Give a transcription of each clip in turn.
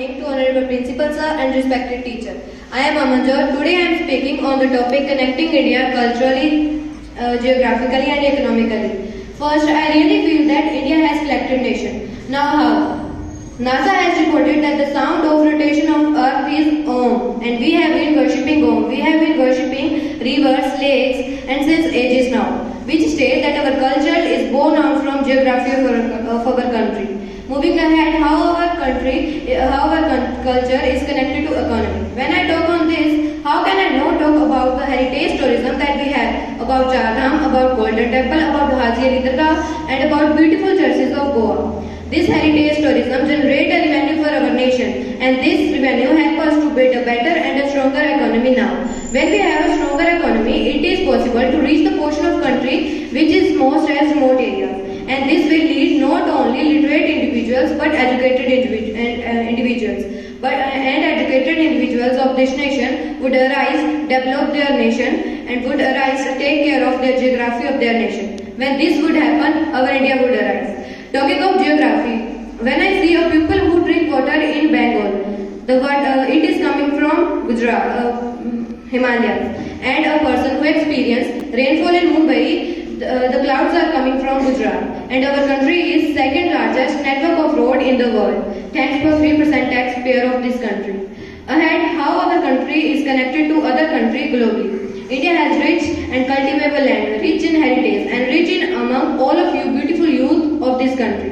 evening to honorable principal sir and respected teacher. I am Amanjot. Today I am speaking on the topic connecting India culturally, geographically and economically. First, I really feel that India has collected nation. Now how? NASA has reported that the sound of rotation of Earth is Om, and we have been worshipping Om. We have been worshipping rivers, lakes, and since ages now, which state that our culture is born out from geography of our country. Moving ahead, how our culture is connected to economy. When I talk on this, how can I not talk about the heritage tourism that we have, about Char Dham, about Golden Temple, about Haji Ali Dargah, and about beautiful churches of Goa. This heritage tourism generates a revenue for our nation, and this revenue helps us to build a better and a stronger economy now. When we have a stronger economy, it is possible to reach the portion of country which is most as remote areas, and this will lead not only literate individuals but educated individuals. And educated individuals of this nation would arise, develop their nation, and would arise to take care of their geography of their nation. When this would happen, our India would arise. Talking of geography, when I see a people who drink water in Bengal, it is coming from Gujarat, Himalayas, and a person who experienced rainfall in Mumbai, the clouds are coming from Gujarat, and our country is second largest network of road in the world, thanks to 3% taxpayer of this country. Ahead, how our country is connected to other countries globally. India has rich and cultivable land, rich in heritage, and rich in among all of you beautiful youth of this country.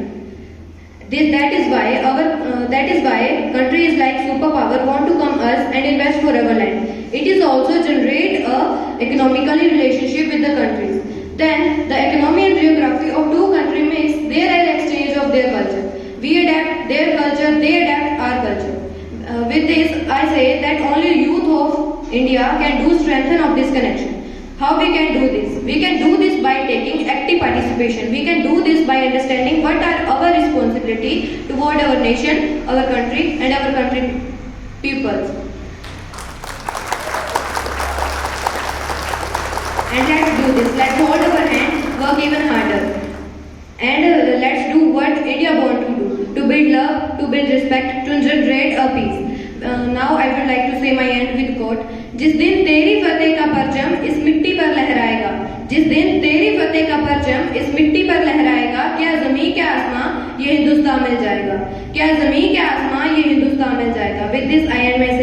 That is why country is like superpower want to come us and invest for our land. It is also generate a economically relationship with the countries. Then the economy and geography of two countries makes there an exchange of their culture. We adapt their culture, they adapt our culture. With this, I say that only youth of India can do strengthen of this connection. How we can do this? We can do this by taking active participation. We can do this by understanding what are our responsibility toward our nation, our country, and our country peoples. And let's do this. Let's hold our hand, work even harder. And let's do what India want to do. To build love, to build respect, to generate a peace. Now I would like to say my end with quote. जिस दिन तेरी फतेह का परचम इस मिट्टी पर लहराएगा, जिस दिन तेरी फतेह का परचम इस मिट्टी पर लहराएगा, क्या ज़मीं क्या आसमां ये हिंदुस्तान मिल जाएगा, क्या ज़मीं क्या आसमां ये हिंदुस्तान मिल जाएगा. With this I end my